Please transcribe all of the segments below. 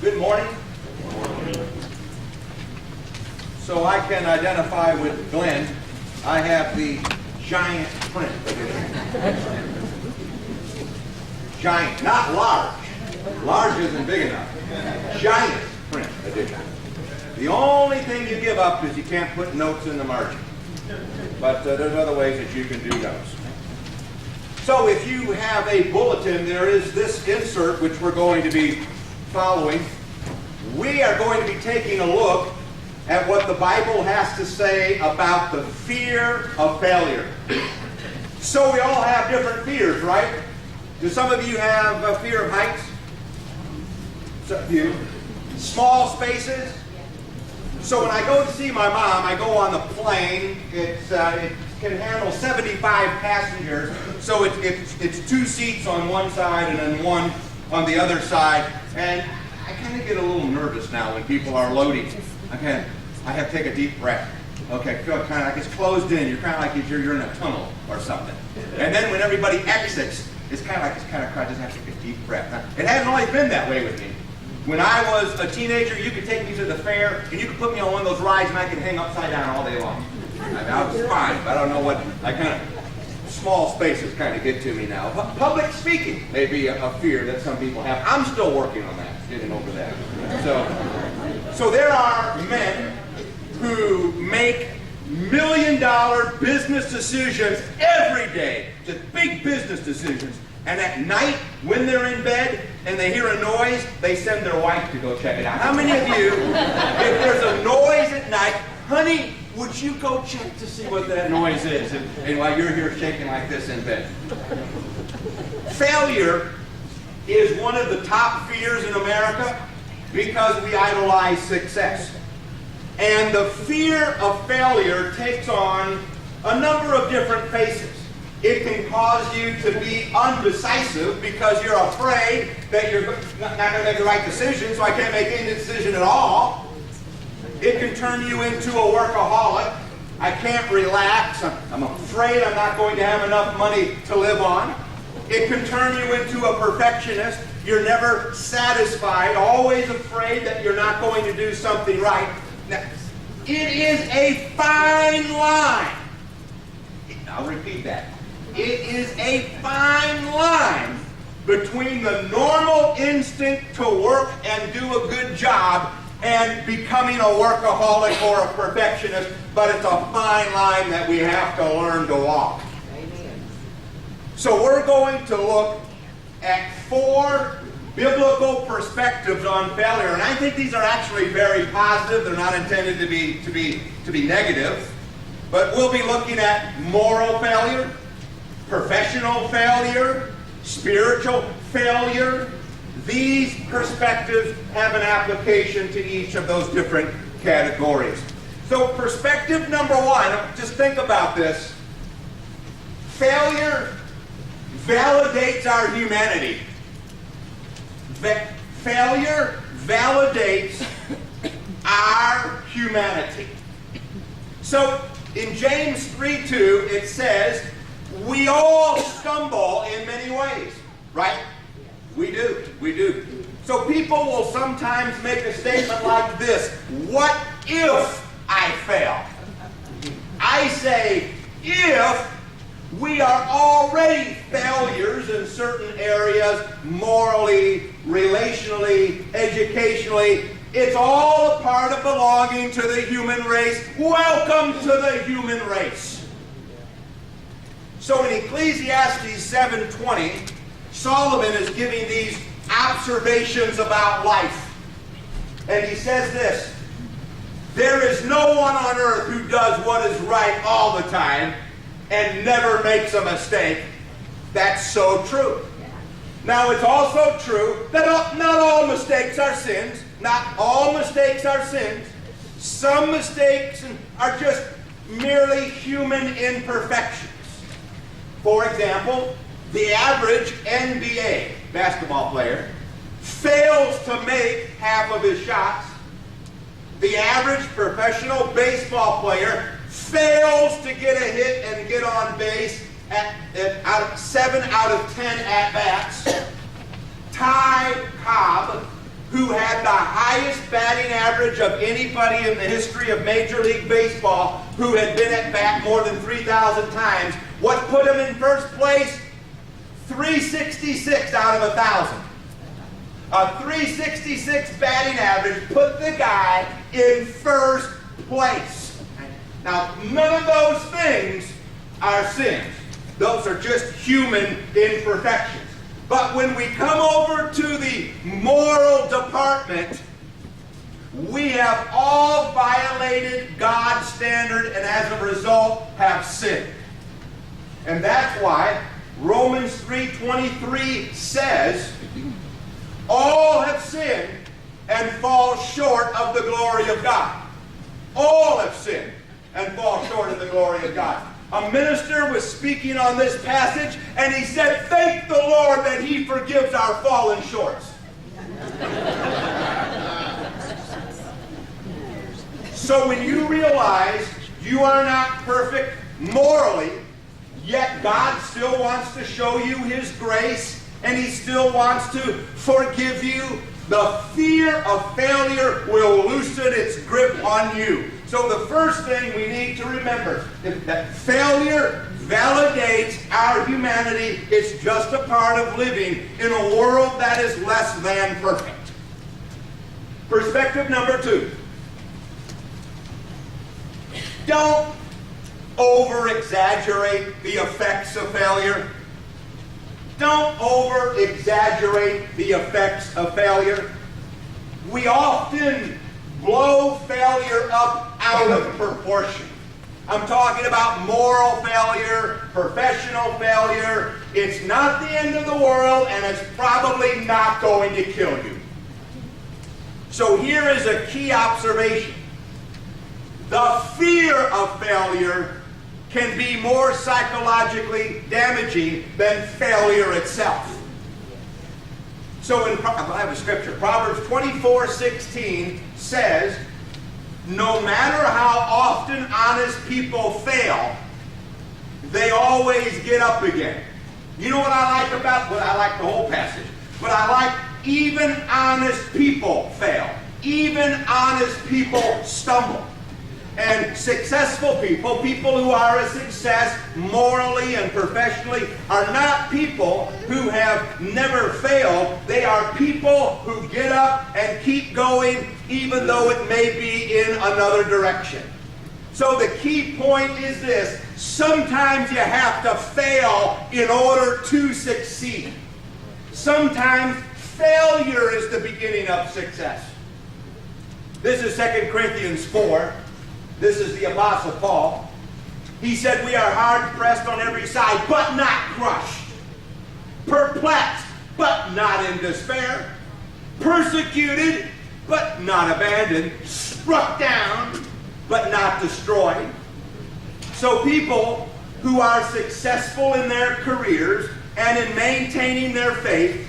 Good morning. So I can identify with Glenn. I have the giant print edition. Giant, not large. Large isn't big enough. Giant print edition. The only thing you give up is you can't put notes in the margin. But there's other ways that you can do notes. So if you have a bulletin, there is this insert which we're going to be following. We are going to be taking a look at what the Bible has to say about the fear of failure. So we all have different fears, right? Do some of you have a fear of heights? Some of you. Small spaces? So when I go to see my mom, I go on the plane. It can handle 75 passengers. So it's 2 seats on one side and then one on the other side. And I kind of get a little nervous now when people are loading. I have to take a deep breath. Okay, feel kind of like it's closed in. You're kind of like you're in a tunnel or something. And then when everybody exits, it's kind of I just have to take a deep breath. It hasn't always been that way with me. When I was a teenager, you could take me to the fair and you could put me on one of those rides and I could hang upside down all day long. I was fine, but I don't know what small spaces kind of get to me now. Public speaking may be a fear that some people have. I'm still working on that, getting over that. So there are men who make million-dollar business decisions every day, just big business decisions. And at night, when they're in bed and they hear a noise, they send their wife to go check it out. How many of you, if there's a noise at night, honey, would you go check to see what that noise is? And while you're here shaking like this in bed. Failure is one of the top fears in America because we idolize success. And the fear of failure takes on a number of different faces. It can cause you to be undecisive because you're afraid that you're not going to make the right decision, so I can't make any decision at all. It can turn you into a workaholic. I can't relax. I'm afraid I'm not going to have enough money to live on. It can turn you into a perfectionist. You're never satisfied, always afraid that you're not going to do something right. Now, it is a fine line. I'll repeat that. It is a fine line between the normal instinct to work and do a good job and becoming a workaholic or a perfectionist, but it's a fine line that we have to learn to walk. Amen. So we're going to look at 4 biblical perspectives on failure, and I think these are actually very positive. They're not intended to be negative, but we'll be looking at moral failure, professional failure, spiritual failure. These perspectives have an application to each of those different categories. So perspective number 1, just think about this. Failure validates our humanity. Failure validates our humanity. So in James 3:2, it says, we all stumble in many ways, right? We do. So people will sometimes make a statement like this: what if I fail? I say, if we are already failures in certain areas, morally, relationally, educationally, it's all a part of belonging to the human race. Welcome to the human race. So in Ecclesiastes 7:20, Solomon is giving these observations about life. And he says this: there is no one on earth who does what is right all the time and never makes a mistake. That's so true. Now it's also true that not all mistakes are sins. Not all mistakes are sins. Some mistakes are just merely human imperfections. For example, the average NBA basketball player fails to make half of his shots. The average professional baseball player fails to get a hit and get on base at 7 out of 10 at-bats. Ty Cobb, who had the highest batting average of anybody in the history of Major League Baseball, who had been at bat more than 3,000 times. What put him in first place? 366 out of 1,000. A 366 batting average put the guy in first place. Now, none of those things are sins. Those are just human imperfections. But when we come over to the moral department, we have all violated God's standard and as a result have sinned. And that's why Romans 3:23 says, all have sinned and fall short of the glory of God. All have sinned and fall short of the glory of God. A minister was speaking on this passage, and he said, thank the Lord that He forgives our fallen shorts. So when you realize you are not perfect morally, yet God still wants to show you His grace, and He still wants to forgive you, the fear of failure will loosen its grip on you. So the first thing we need to remember is that failure validates our humanity. It's just a part of living in a world that is less than perfect. Perspective number 2. Don't over-exaggerate the effects of failure. Don't over-exaggerate the effects of failure. We often blow failure up out of proportion. I'm talking about moral failure, professional failure. It's not the end of the world, and it's probably not going to kill you. So here is a key observation. The fear of failure can be more psychologically damaging than failure itself. So I have a scripture. Proverbs 24:16 says, no matter how often honest people fail, they always get up again. You know what I like about, well, I like the whole passage, but I like even honest people fail. Even honest people stumble. And successful people, people who are a success morally and professionally, are not people who have never failed. They are people who get up and keep going even though it may be in another direction. So the key point is this: sometimes you have to fail in order to succeed. Sometimes failure is the beginning of success. This is 2 Corinthians 4. This is the Apostle Paul. He said, we are hard pressed on every side, but not crushed. Perplexed, but not in despair. Persecuted, but not abandoned. Struck down, but not destroyed. So people who are successful in their careers and in maintaining their faith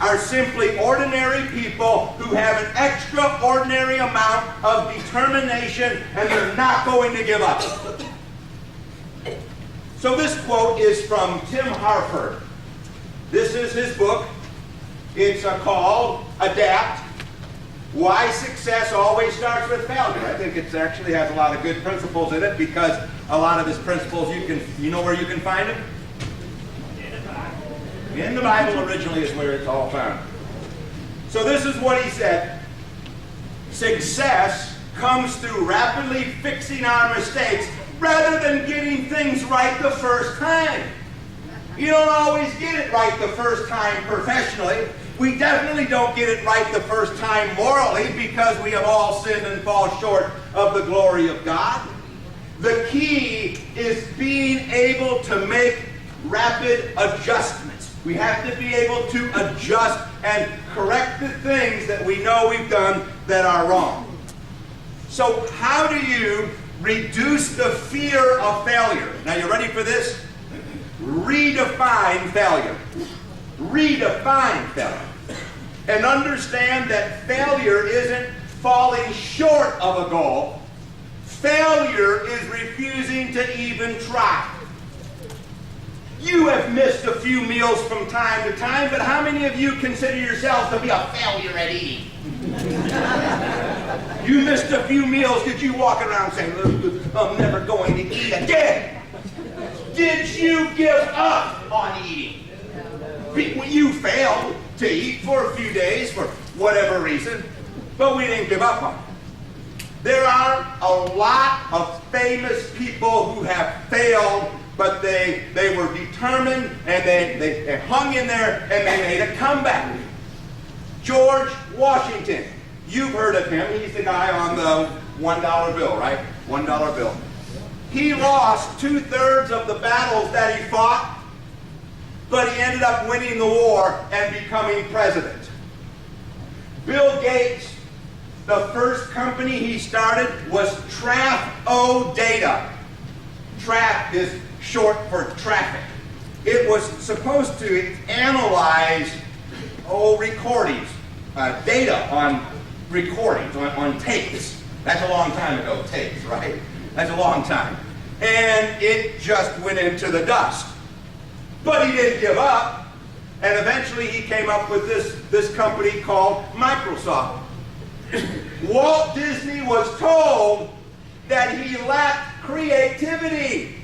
are simply ordinary people who have an extraordinary amount of determination, and they're not going to give up. So this quote is from Tim Harford. This is his book. It's called Adapt: Why Success Always Starts with Failure. I think it actually has a lot of good principles in it, because a lot of his principles, you know where you can find them? In the Bible originally is where it's all found. So this is what he said. Success comes through rapidly fixing our mistakes rather than getting things right the first time. You don't always get it right the first time professionally. We definitely don't get it right the first time morally, because we have all sinned and fall short of the glory of God. The key is being able to make rapid adjustments. We have to be able to adjust and correct the things that we know we've done that are wrong. So how do you reduce the fear of failure? Now, you ready for this? Redefine failure. Redefine failure. And understand that failure isn't falling short of a goal. Failure is refusing to even try. You have missed a few meals from time to time, but how many of you consider yourselves to be a failure at eating? You missed a few meals. Did you walk around saying, I'm never going to eat again? Did you give up on eating? You failed to eat for a few days for whatever reason, but we didn't give up on it. There are a lot of famous people who have failed, but they were determined and they hung in there and they made a comeback. George Washington, you've heard of him. He's the guy on the $1 bill, right? $1 bill. He lost 2/3 of the battles that he fought, but he ended up winning the war and becoming president. Bill Gates, the first company he started was Traf-O-Data. Traf is short for traffic. It was supposed to analyze recordings, data on recordings, on tapes. That's a long time ago, tapes, right? That's a long time. And it just went into the dust. But he didn't give up, and eventually he came up with this company called Microsoft. Walt Disney was told that he lacked creativity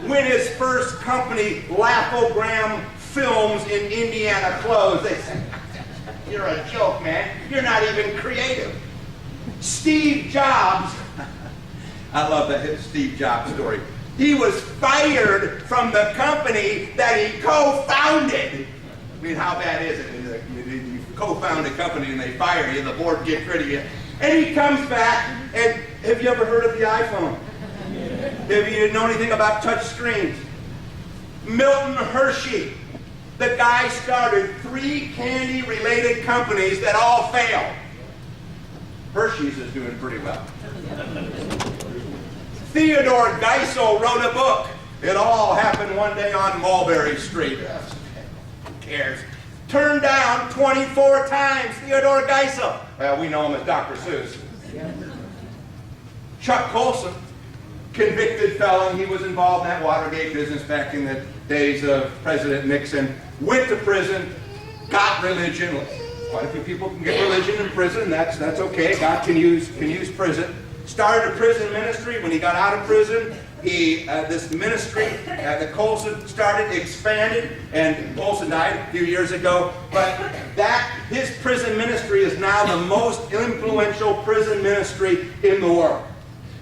when his first company, Laugh-O-Gram Films in Indiana, closed. They said, you're a joke, man. You're not even creative. Steve Jobs, I love that Steve Jobs story. He was fired from the company that he co-founded. I mean, how bad is it? You co-found a company and they fire you, the board gets rid of you. And he comes back, and have you ever heard of the iPhone? Have you know anything about touch screens? Milton Hershey, the guy started 3 candy-related companies that all failed. Hershey's is doing pretty well. Theodore Geisel wrote a book. It all happened one day on Mulberry Street. Who cares? Turned down 24 times, Theodore Geisel. Well, we know him as Dr. Seuss. Chuck Colson, convicted felon. He was involved in that Watergate business back in the days of President Nixon. Went to prison, got religion. Quite a few people can get religion in prison. That's okay. God can use prison. Started a prison ministry. When he got out of prison, this ministry that Colson started expanded, and Colson died a few years ago. But his prison ministry is now the most influential prison ministry in the world.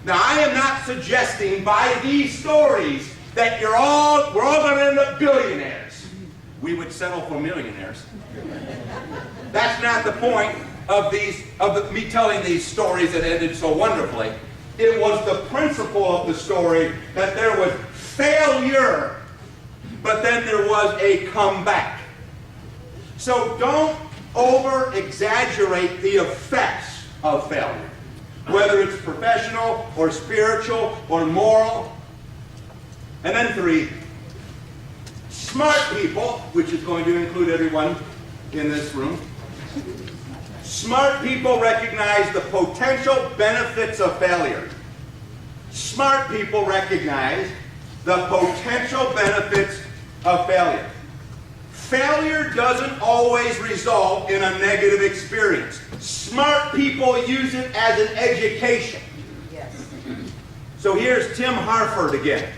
Now, I am not suggesting by these stories that we're all going to end up billionaires. We would settle for millionaires. That's not the point of me telling these stories that ended so wonderfully. It was the principle of the story that there was failure, but then there was a comeback. So don't over-exaggerate the effects of failure, whether it's professional or spiritual or moral. And then 3, smart people, which is going to include everyone in this room. Smart people recognize the potential benefits of failure. Smart people recognize the potential benefits of failure. Failure doesn't always result in a negative experience. Smart people use it as an education. Yes. So here's Tim Harford again.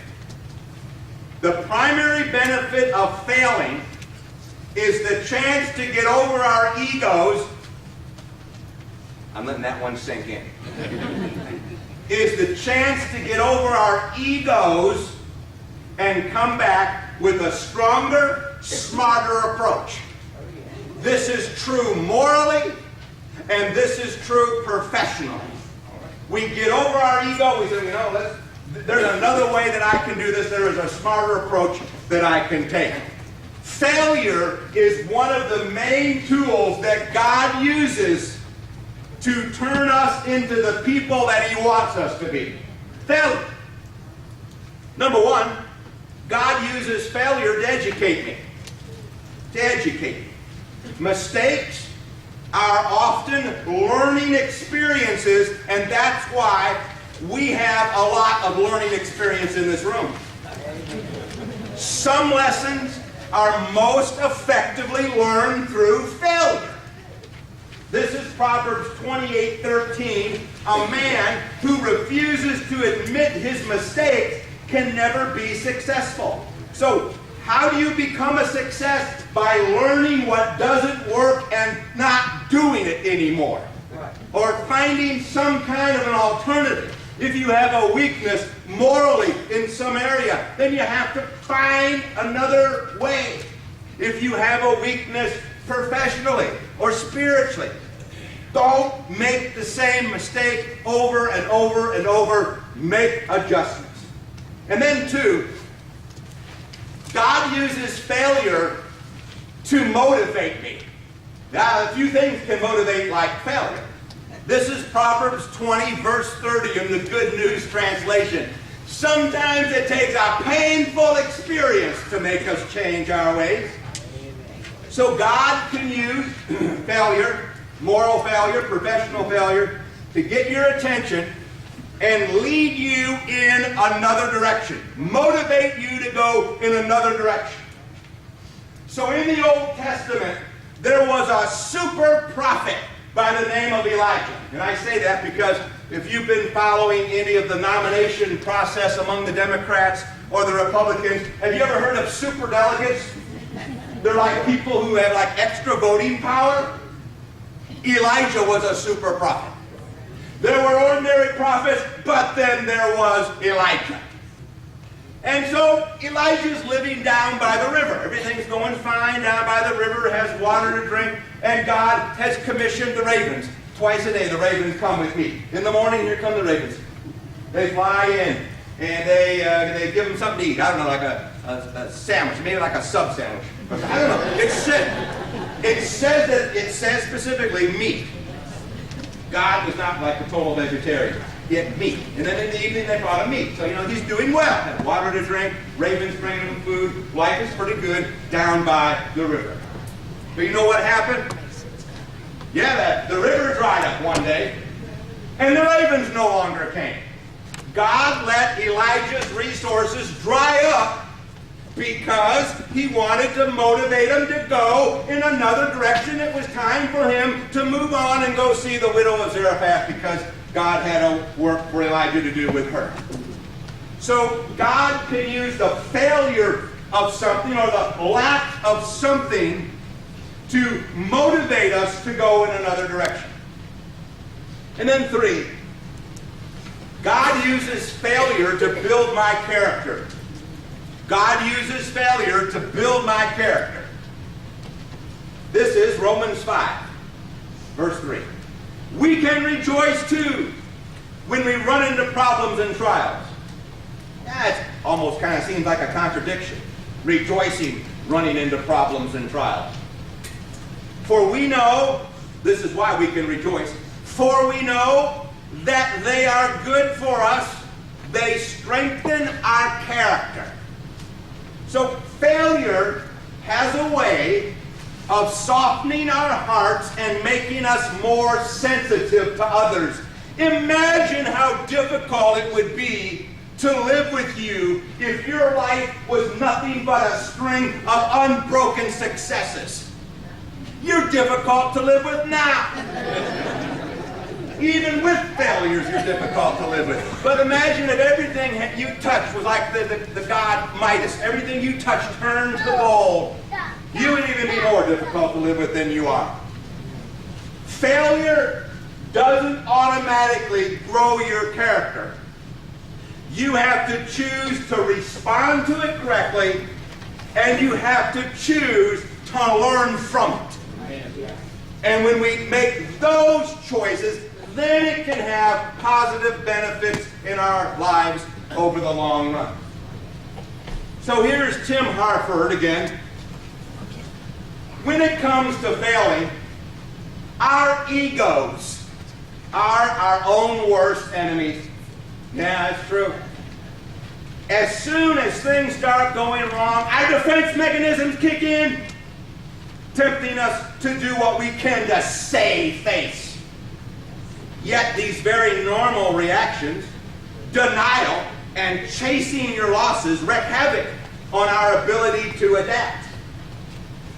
The primary benefit of failing is the chance to get over our egos. I'm letting that one sink in. Is the chance to get over our egos and come back with a stronger, smarter approach. This is true morally, and this is true professionally. We get over our ego, we say, there's another way that I can do this, there is a smarter approach that I can take. Failure is one of the main tools that God uses to turn us into the people that He wants us to be. Failure. Number 1, God uses failure to educate me. To educate me. Mistakes are often learning experiences, and that's why we have a lot of learning experience in this room. Some lessons are most effectively learned through failure. This is Proverbs 28:13. A man who refuses to admit his mistakes can never be successful. So, how do you become a success? By learning what doesn't work and not doing it anymore. Or finding some kind of an alternative. If you have a weakness morally in some area, then you have to find another way. If you have a weakness professionally or spiritually, don't make the same mistake over and over and over. Make adjustments. And then 2, God uses failure to motivate me. Now, a few things can motivate like failure. This is Proverbs 20, verse 30 in the Good News Translation. Sometimes it takes a painful experience to make us change our ways. So God can use failure, moral failure, professional failure, to get your attention and lead you in another direction. Motivate you to go in another direction. So in the Old Testament, there was a super prophet by the name of Elijah. And I say that because if you've been following any of the nomination process among the Democrats or the Republicans, have you ever heard of superdelegates? They're like people who have like extra voting power. Elijah was a super prophet. There were ordinary prophets, but then there was Elijah. And so Elijah's living down by the river. Everything's going fine down by the river, has water to drink, and God has commissioned the ravens. Twice a day the ravens come with me. In the morning, here come the ravens. They fly in, and they give them something to eat. I don't know, like a sandwich, maybe like a sub sandwich. I don't know. It says specifically meat. God was not like a total vegetarian. He had meat. And then in the evening they brought him meat. So, he's doing well. Had water to drink, ravens bringing him food. Life is pretty good down by the river. But you know what happened? Yeah, the river dried up one day, and the ravens no longer came. God let Elijah's resources dry up because he wanted to motivate him to go in another direction. It was time for him to move on and go see the widow of Zarephath because God had a work for Elijah to do with her. So God can use the failure of something or the lack of something to motivate us to go in another direction. And then 3, God uses failure to build my character. God uses failure to build my character. This is Romans 5, verse 3. We can rejoice too when we run into problems and trials. That almost kind of seems like a contradiction. Rejoicing, running into problems and trials. For we know, this is why we can rejoice, for we know that they are good for us. They strengthen our character. So failure has a way of softening our hearts and making us more sensitive to others. Imagine how difficult it would be to live with you if your life was nothing but a string of unbroken successes. You're difficult to live with now. Even with failures, you're difficult to live with. But imagine if everything you touched was like the god Midas. Everything you touched turned to gold. You would even be more difficult to live with than you are. Failure doesn't automatically grow your character. You have to choose to respond to it correctly, and you have to choose to learn from it. And when we make those choices, then it can have positive benefits in our lives over the long run. So here's Tim Harford again. When it comes to failing, our egos are our own worst enemies. Yeah, that's true. As soon as things start going wrong, our defense mechanisms kick in, tempting us to do what we can to save face. Yet these very normal reactions, denial and chasing your losses, wreak havoc on our ability to adapt.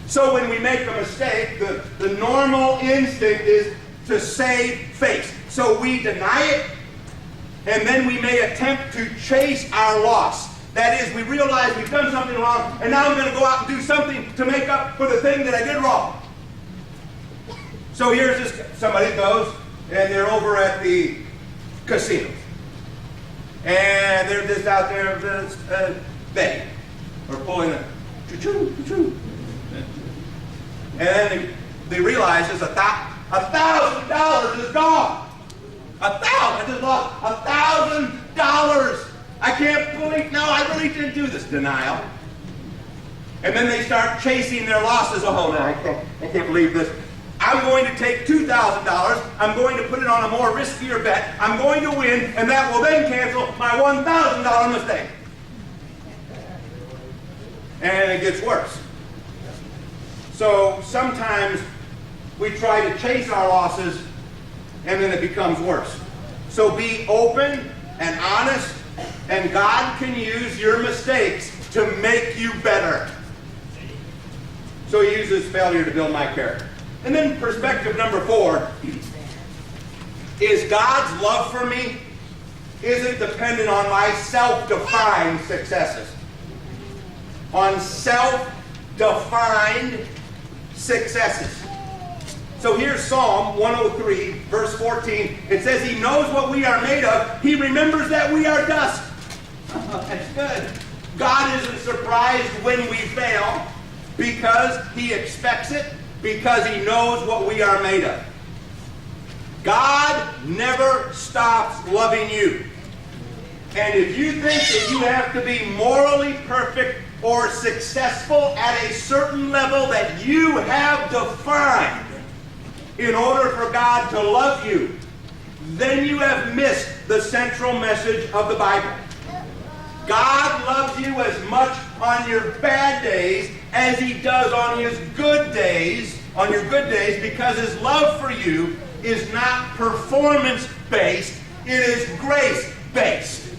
So when we make a mistake, the normal instinct is to save face. So we deny it, and then we may attempt to chase our loss. That is, we realize we've done something wrong, and now I'm going to go out and do something to make up for the thing that I did wrong. So here's this, somebody goes, and they're over at the casino. And they're just out there betting, or pulling a choo-choo, choo-choo. And then they realize there's $1,000 is gone. I just lost $1,000. I can't believe, no, I really didn't do this. Denial. And then they start chasing their losses. Oh, no, I can't believe this. I'm going to take $2,000. I'm going to put it on a more riskier bet. I'm going to win, and that will then cancel my $1,000 mistake. And it gets worse. So sometimes we try to chase our losses, and then it becomes worse. So be open and honest, and God can use your mistakes to make you better. So he uses failure to build my character. And then perspective number 4 is God's love for me isn't dependent on my self-defined successes. On self-defined successes. So here's Psalm 103, verse 14. It says he knows what we are made of. He remembers that we are dust. That's good. God isn't surprised when we fail because he expects it, because he knows what we are made of. God never stops loving you. And if you think that you have to be morally perfect or successful at a certain level that you have defined in order for God to love you, then you have missed the central message of the Bible. God loves you as much on your bad days as he does on his good days, because his love for you is not performance-based, it is grace-based.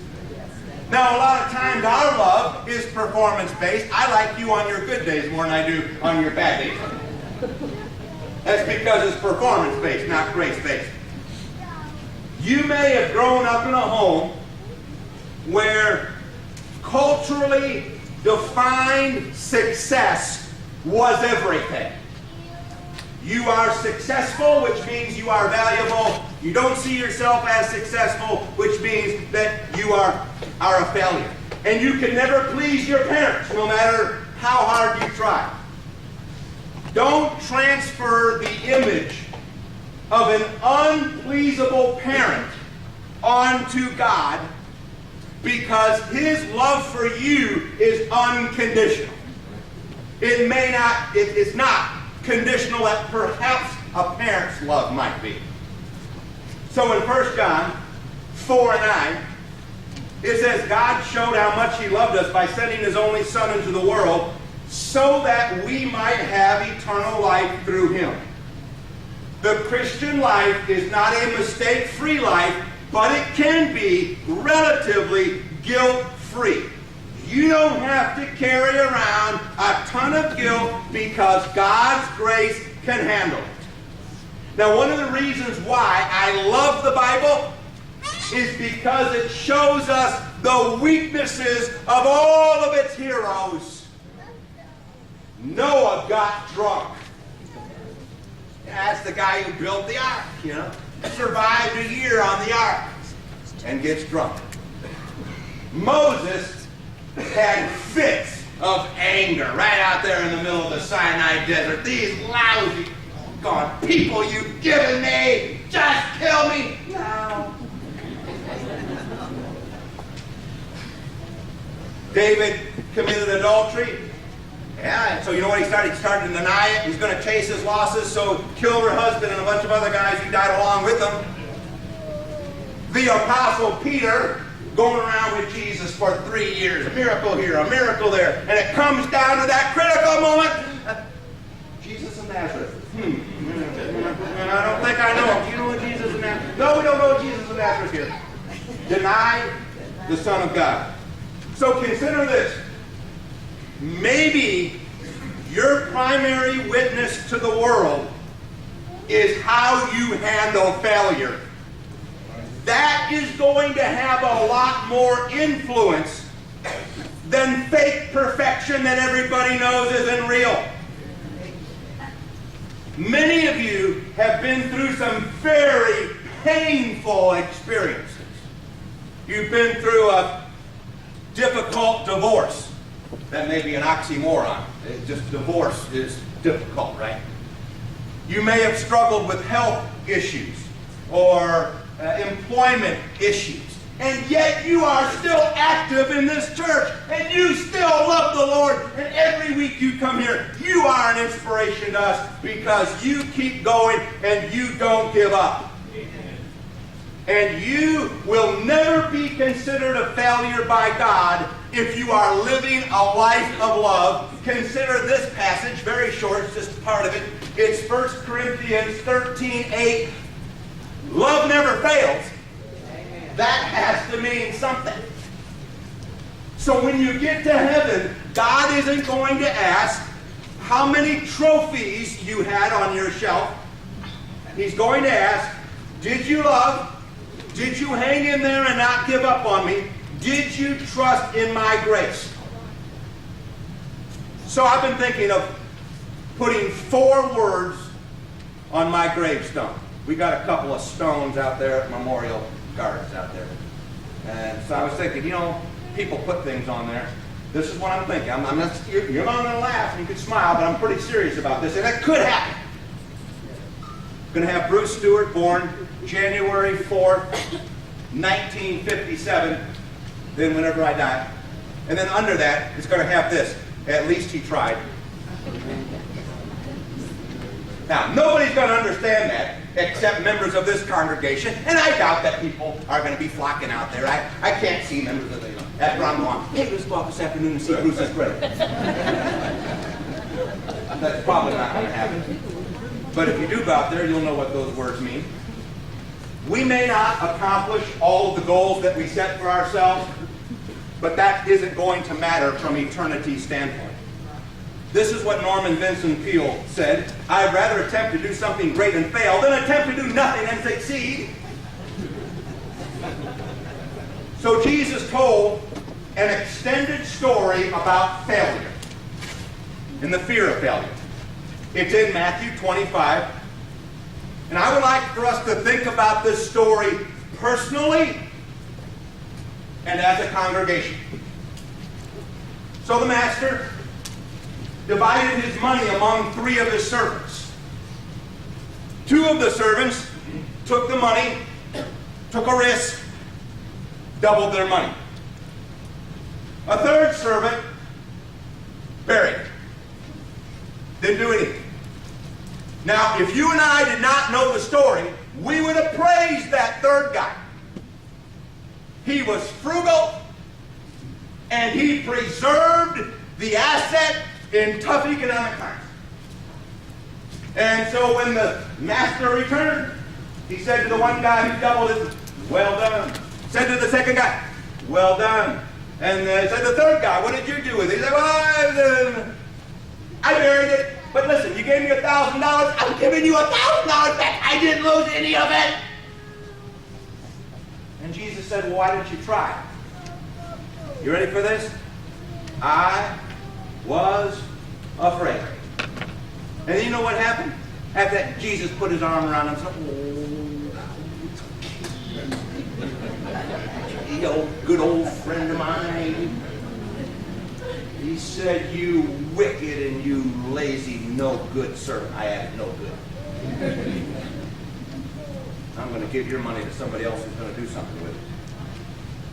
Now, a lot of times our love is performance-based. I like you on your good days more than I do on your bad days. That's because it's performance-based, not grace-based. You may have grown up in a home where culturally defined success was everything. You are successful, which means you are valuable. You don't see yourself as successful, which means that you are a failure. And you can never please your parents, no matter how hard you try. Don't transfer the image of an unpleasable parent onto God, because his love for you is unconditional. It's not conditional that perhaps a parent's love might be. So in 1 John 4:9, it says, God showed how much he loved us by sending his only Son into the world so that we might have eternal life through him. The Christian life is not a mistake-free life, but it can be relatively guilt-free. You don't have to carry around a ton of guilt because God's grace can handle it. Now, one of the reasons why I love the Bible is because it shows us the weaknesses of all of its heroes. Noah got drunk. That's the guy who built the ark, survived a year on the ark and gets drunk. Moses had fits of anger right out there in the middle of the Sinai desert. These lousy, God, people you've given me, just kill me now. David committed adultery. Yeah, so you know what he started? He started to deny it. He's going to chase his losses, so killed her husband and a bunch of other guys who died along with him. The Apostle Peter going around with Jesus for 3 years. A miracle here, a miracle there. And it comes down to that critical moment. Jesus of Nazareth. I don't think I know him. Do you know Jesus of Nazareth? No, we don't know Jesus of Nazareth here. Denied the Son of God. So consider this. maybe your primary witness to the world is how you handle failure. That is going to have a lot more influence than fake perfection that everybody knows isn't real. Many of you have been through some very painful experiences. You've been through a difficult divorce. That may be an oxymoron. Just divorce is difficult, right? You may have struggled with health issues or employment issues. And yet you are still active in this church. And you still love the Lord. And every week you come here, you are an inspiration to us because you keep going and you don't give up. And you will never be considered a failure by God if you are living a life of love. Consider this passage, very short, it's just part of it. It's 1 Corinthians 13:8. Love never fails. That has to mean something. So when you get to heaven, God isn't going to ask how many trophies you had on your shelf. He's going to ask, did you love? Did you hang in there and not give up on me? Did you trust in my grace? So I've been thinking of putting 4 words on my gravestone. We got a couple of stones out there at Memorial Gardens out there. And so I was thinking, you know, people put things on there. This is what I'm thinking. You're not going to laugh and you can smile, but I'm pretty serious about this. And it could happen. Going to have Bruce Stewart, born January 4th, 1957, then whenever I die. And then under that, it's going to have this, at least he tried. Now, nobody's going to understand that except members of this congregation, and I doubt that people are going to be flocking out there. I can't see members of the, after I'm gone, hey, let's go out this afternoon and see Bruce's grave. That's probably not going to happen. But if you do go out there, you'll know what those words mean. We may not accomplish all of the goals that we set for ourselves, but that isn't going to matter from eternity's standpoint. This is what Norman Vincent Peale said: I'd rather attempt to do something great and fail than attempt to do nothing and succeed. So Jesus told an extended story about failure and the fear of failure. It's in Matthew 25. And I would like for us to think about this story personally and as a congregation. So the master divided his money among 3 of his servants. 2 of the servants took the money, took a risk, doubled their money. A 3rd servant buried it. Didn't do anything. Now, if you and I did not know the story, we would have praised that 3rd guy. He was frugal, and he preserved the asset in tough economic times. And so when the master returned, he said to the one guy who doubled it, well done. Said to the second guy, well done. And said to the 3rd guy, what did you do with it? He said, well, I buried it. But listen, you gave me $1,000. I'm giving you $1,000 back. I didn't lose any of it. And Jesus said, well, why didn't you try? You ready for this? I was afraid. And then you know what happened? After that, Jesus put his arm around him and said, oh, good old friend of mine. He said, you wicked and you lazy, no good servant. I added no good. I'm going to give your money to somebody else who's going to do something with it.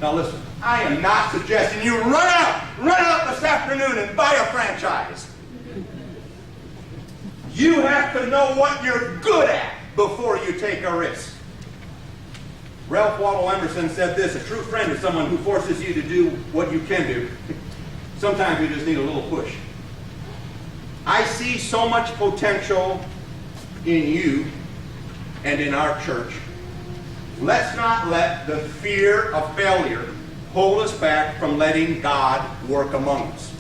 Now listen, I am not suggesting you run out this afternoon and buy a franchise. You have to know what you're good at before you take a risk. Ralph Waldo Emerson said this: a true friend is someone who forces you to do what you can do. Sometimes you just need a little push. I see so much potential in you and in our church. Let's not let the fear of failure hold us back from letting God work among us.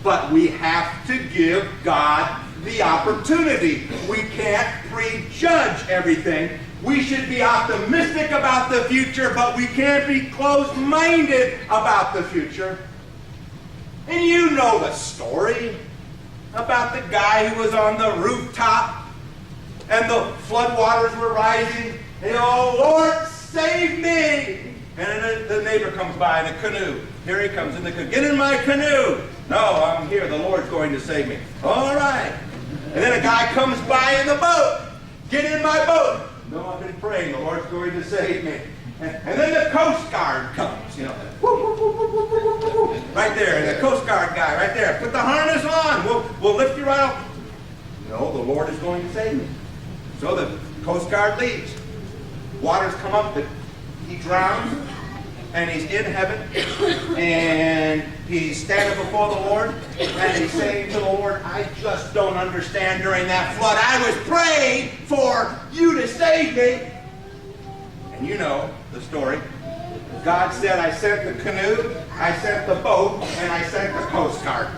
But we have to give God the opportunity. We can't prejudge everything. We should be optimistic about the future, but we can't be closed-minded about the future. And you know the story about the guy who was on the rooftop and the floodwaters were rising. And, oh, Lord, save me. And the neighbor comes by in a canoe. Here he comes in the canoe. Get in my canoe. No, I'm here. The Lord's going to save me. All right. And then a guy comes by in the boat. Get in my boat. No, I've been praying. The Lord's going to save me. And then the Coast Guard comes, you know. Right there. And the Coast Guard guy right there. Put the harness on. We'll lift you right up. No, the Lord is going to save me. So the Coast Guard leaves. Waters come up that he drowns. And he's in heaven, and he's standing before the Lord, and he's saying to the Lord, I just don't understand during that flood. I was praying for you to save me. And you know the story. God said, I sent the canoe, I sent the boat, and I sent the Coast Guard.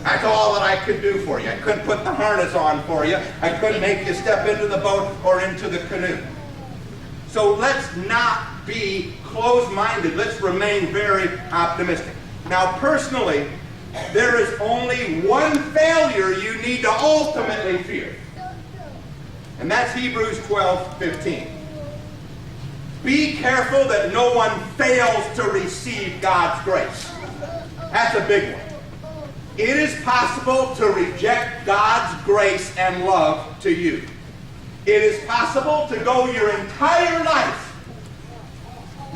That's all that I could do for you. I couldn't put the harness on for you. I couldn't make you step into the boat or into the canoe. So let's not be closed-minded. Let's remain very optimistic. Now, personally, there is only one failure you need to ultimately fear. And that's Hebrews 12:15. Be careful that no one fails to receive God's grace. That's a big one. It is possible to reject God's grace and love to you. It is possible to go your entire life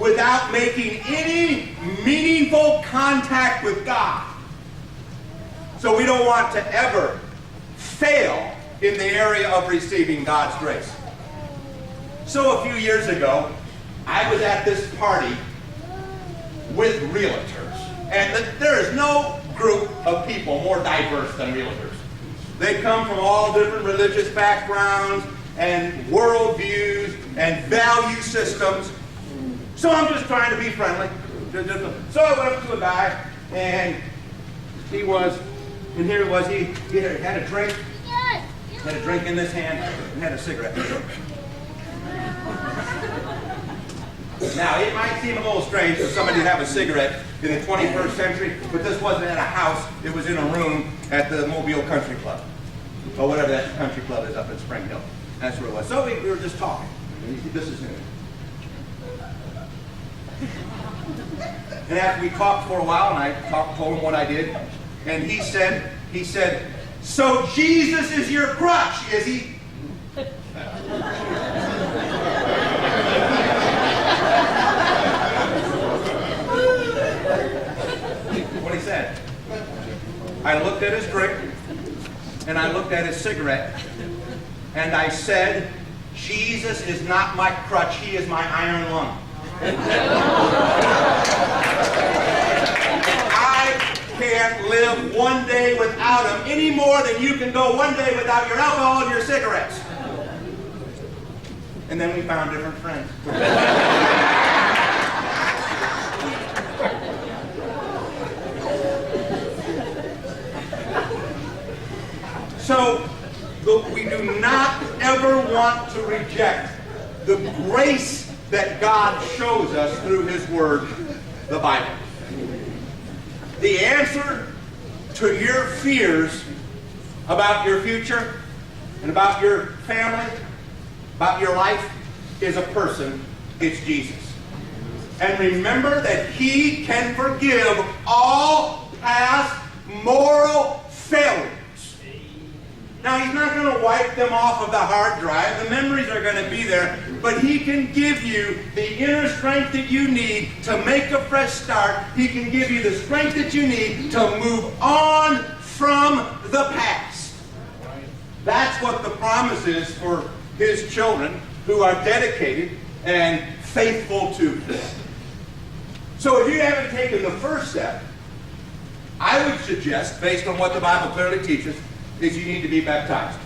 without making any meaningful contact with God. So we don't want to ever fail in the area of receiving God's grace. So a few years ago, I was at this party with realtors. And there is no group of people more diverse than realtors. They come from all different religious backgrounds and worldviews and value systems. So I'm just trying to be friendly. So I went up to a guy, and he had a drink. Had a drink in this hand and had a cigarette. Now, it might seem a little strange for somebody to have a cigarette in the 21st century, but this wasn't at a house. It was in a room at the Mobile Country Club, or whatever that country club is up in Spring Hill. That's where it was. So we were just talking. This is him. And after we talked for a while, and I told him what I did, and he said, so Jesus is your crutch, is he? What he said. I looked at his drink, and I looked at his cigarette, and I said, Jesus is not my crutch, he is my iron lung. I can't live one day without him any more than you can go one day without your alcohol and your cigarettes. And then we found different friends. So, we do not ever want to reject the grace that God shows us through His Word, the Bible. The answer to your fears about your future and about your family, about your life, is a person. It's Jesus. And remember that He can forgive all past moral failures. Now, He's not going to wipe them off of the hard drive. The memories are going to be there. But He can give you the inner strength that you need to make a fresh start. He can give you the strength that you need to move on from the past. That's what the promise is for His children who are dedicated and faithful to Him. So if you haven't taken the first step, I would suggest, based on what the Bible clearly teaches, is you need to be baptized.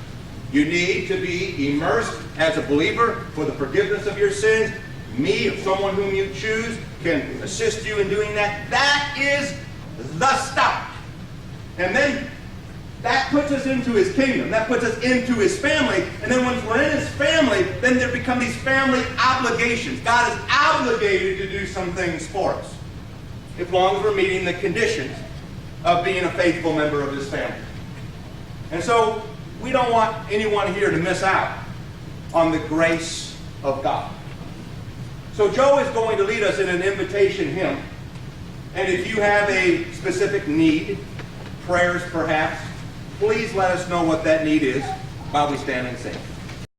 You need to be immersed as a believer for the forgiveness of your sins. Me, if someone whom you choose, can assist you in doing that. That is the start. And then that puts us into his kingdom. That puts us into his family. And then once we're in his family, then there become these family obligations. God is obligated to do some things for us, as long as we're meeting the conditions of being a faithful member of his family. And so we don't want anyone here to miss out on the grace of God. So Joe is going to lead us in an invitation hymn. And if you have a specific need, prayers perhaps, please let us know what that need is while we stand and sing.